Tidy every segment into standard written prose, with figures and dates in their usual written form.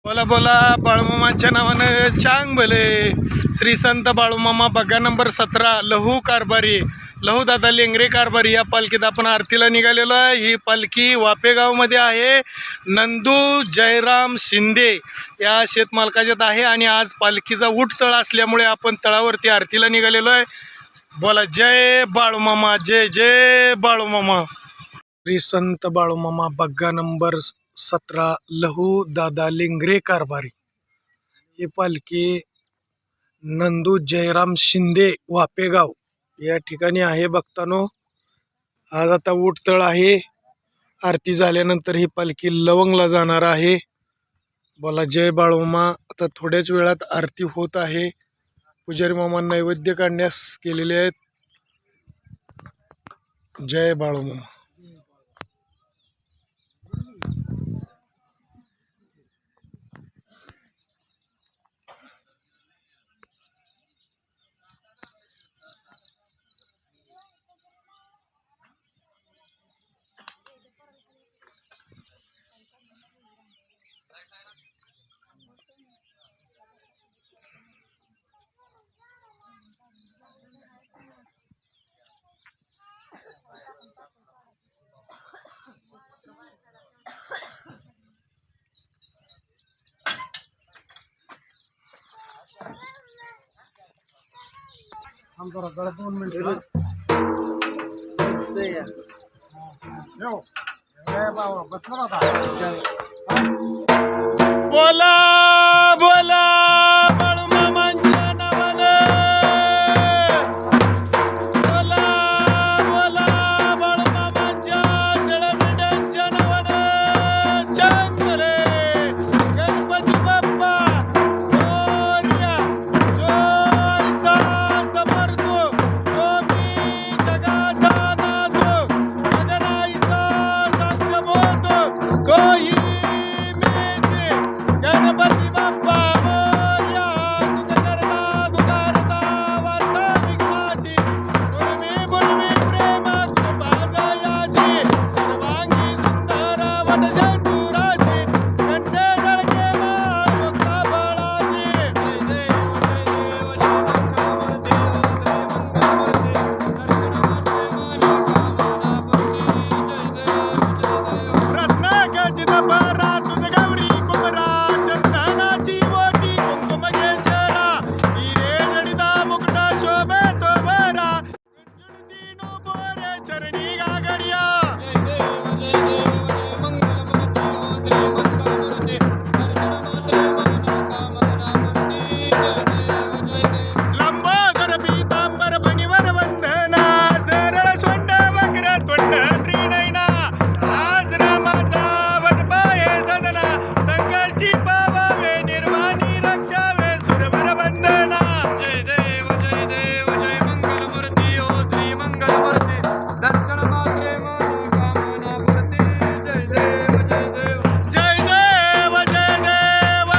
बोला बोला बाळूमामाच्या नावानं चांग भले. श्री संत बाळूमामा बग्गा नंबर 17 लहू कारभारी लहूदादा लेंगरे कारभारी या पालखीत आपण आरतीला निघालेलो आहे. ही पालखी वापेगावमध्ये आहे. नंदू जयराम शिंदे या शेतमालकाच्यात आहे आणि आज पालखीचा उठ तळ असल्यामुळे आपण तळावरती आरतीला निघालेलो आहे. बोला जय बाळूमामा, जय जय बाळूमामा. श्री संत बाळूमामा बग्गा नंबर 17 लहू दादा लेंगरे कारभारी ही पालखी नंदू जयराम शिंदे वापेगाव या ठिकाणी आहे. बघतानो आज आता उठतळ आहे. आरती झाल्यानंतर ही पालखी लवंगला जाणार आहे. बोला जय बाळूमामा. आता थोड्याच वेळात आरती होत आहे. पुजारी मामा नैवेद्य काढण्यास केलेले आहेत. जय बाळूमामा. बोला बोला बाळूमामांच्या नावानं. बोला बोला बाळूमामांच्या सेळमेंढ्यांच्या नावानं. चांगले गणपती बाप्पा मोरया. जो ऐसा समर्थो तो मी जगाचा नाथो. गगनाईसा साक्ष बोलतो तोही गणपती बाप्पा मोरया. सुखकर्ता दुःखहर्ता वार्ता विघ्नाची. गुरुमी गुरुमी प्रेमात कृपा जयाची. सर्वांगी सुंदर वटशंकुराची. कंठे जळके माळ मुक्ता फळाची. रत्नाकाची दपरा तुझ गौरी कुमरा. चंदनाची ओटी कुंकुम केशरा. हिरे जडिता मुकुटा शोभे तो बरा. गुंजुळती नूपुरे चरणी गागरिया. लंबोदर पीतांबर फणीवर वंदना. सरळ सोंड वक्र तोंड त्रिनयना. आश्रमाचा वटपाये सदना. संकल्पी पावावे निर्वाणी रक्षावे सुरवर वंदना. जय देव जय देव जय मंगलमूर्ती ओ श्री मंगलमूर्ती. दर्शन मात्रे मनोकामना मूर्ती. जय देव जय देव जय देव जय देव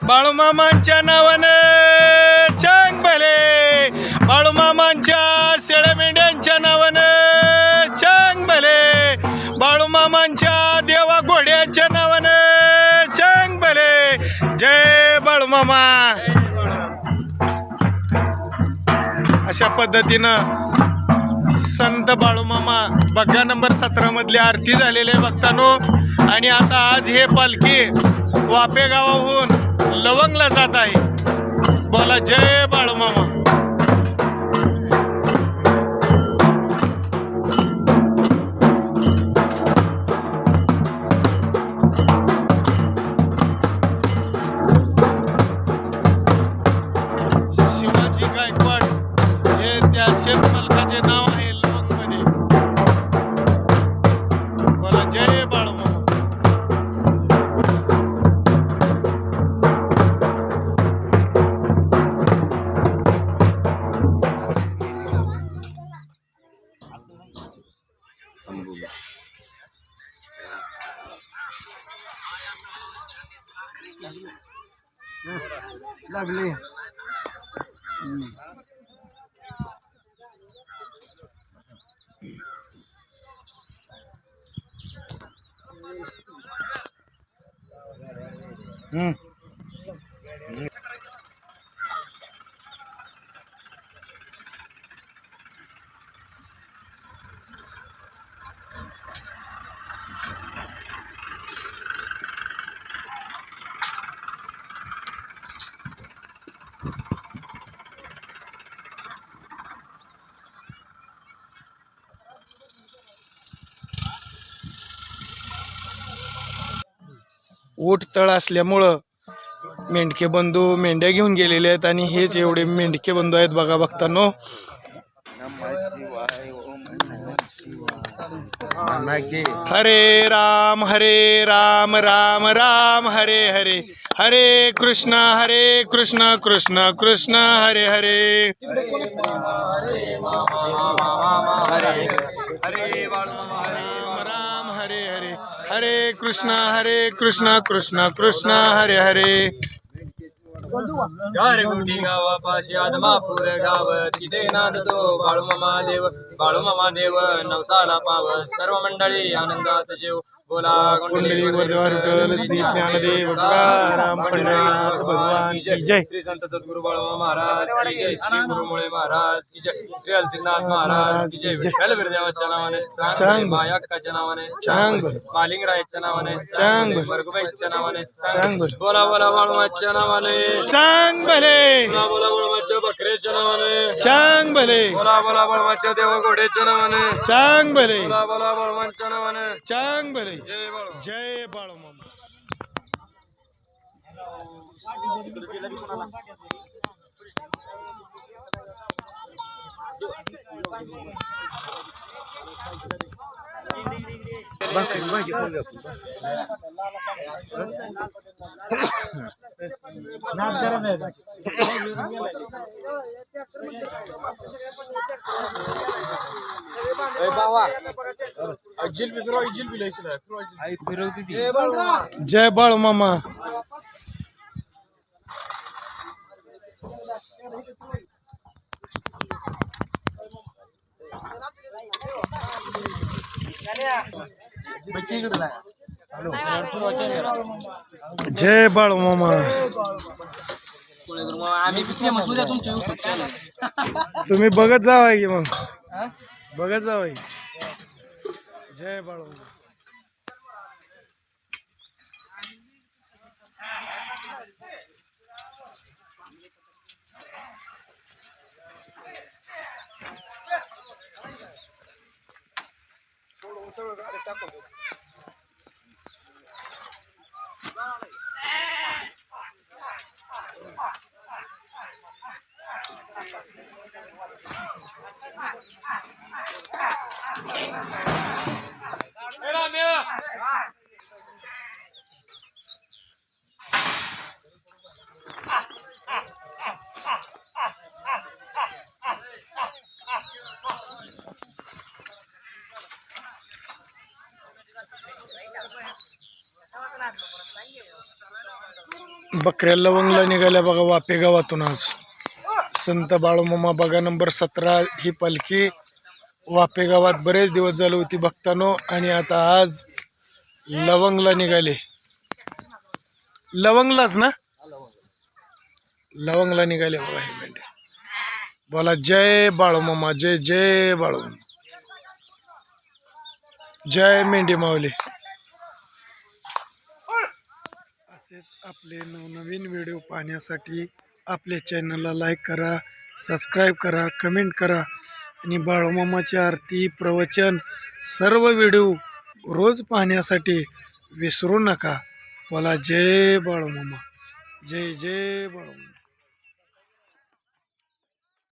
बाळूमामांच्या नावानं चांग भले, बाळूमामांच्या शेळ्या मेंढ्यांच्या नावानं चांग भले, बाळूमामांच्या देवा घोड्याच्या नावानं चांग भले. जय बाळूमामा. अशा पद्धतीनं संत बाळूमामा बग्गा नंबर 17 मधली आरती झालेली आहे भक्तांनो. आणि आता आज हे पालखी वापे गावाहून लवंगला जात आहे. बोला जय बाळूमामा. शिवाजी गायकवाड हे त्या शेतमालकाचे नाव आहे लवंग मध्ये. बोला जय बाळूमामा. लागली ऊट तळ असल्यामुळं मेंढके बंधू मेंढ्या घेऊन गेलेले आहेत. आणि हेच एवढे मेंढके बंधू आहेत बघा भक्तांनो. हरे राम राम राम हरे हरे, हरे कृष्ण कृष्ण कृष्ण हरे हरे. राम हरे हरे, हरे कृष्ण कृष्ण कृष्ण हरे हरे. गारगुटी गावापाशी आदमापूर गाव तिथे नांदतो बाळूमामा देव नवसाला पाव. सर्व मंडळी आनंदात जेव. बोला कुंडली वर्धवारुकल श्री ज्ञानदेव तुकाराम पंढरीनाथ भगवान की जय. श्री संत सद्गुरु बाळूमामा महाराज की जय. श्री गुरुमुळे महाराज की जय. श्री अलसिंगनाथ महाराज की जय. विठ्ठल बिरदेवाच्या नावाने चांग, मायाक्काच्या नावाने चांग, मालिंगरायाच्या नावाने चांग, वर्गुबाईच्या नावाने चांग. बोला बोला बाळूमाच्या नावाने चांग भले, बोला बोला बाळूमाच्या बकऱ्याच्या नावाने चांग भले, बोला बोला बाळूमाच्या देवा घोड्याच्या नावाने चांग भले, बोला बोला बाळूमाच्या नावाने चांग भले. जय बाळू. जय बाळूमामा. जय बाळूमामा. जय बाळूमामा. आम्ही फेमस उद्या तुमच्या YouTube चॅनल. तुम्ही बघत जावा की मग. बघत जावई. जय बाळू. बकऱ्या लवंगला निघाल्या बघा वापे गावातून आज. संत बाळूमामा बघा नंबर 17 ही पालखी वापे गावात बरेच दिवस झाले होती भक्तांनो, आणि आता आज लवंगला निघाले. लवंगलाच ना, लवंगला निघाले बघा हे मेंढे. बोला जय बाळूमामा, जय जय बाळूमामा, जय मेंढी माऊली. असेच आपले नवनवीन व्हिडिओ पाहण्यासाठी आपल्या चॅनलला लाईक करा, सबस्क्राईब करा, कमेंट करा, आणि बाळूमामाची आरती, प्रवचन सर्व व्हिडिओ रोज पाहण्यासाठी विसरू नका. बोला जय बाळूमामा, जय जय बाळूमामा.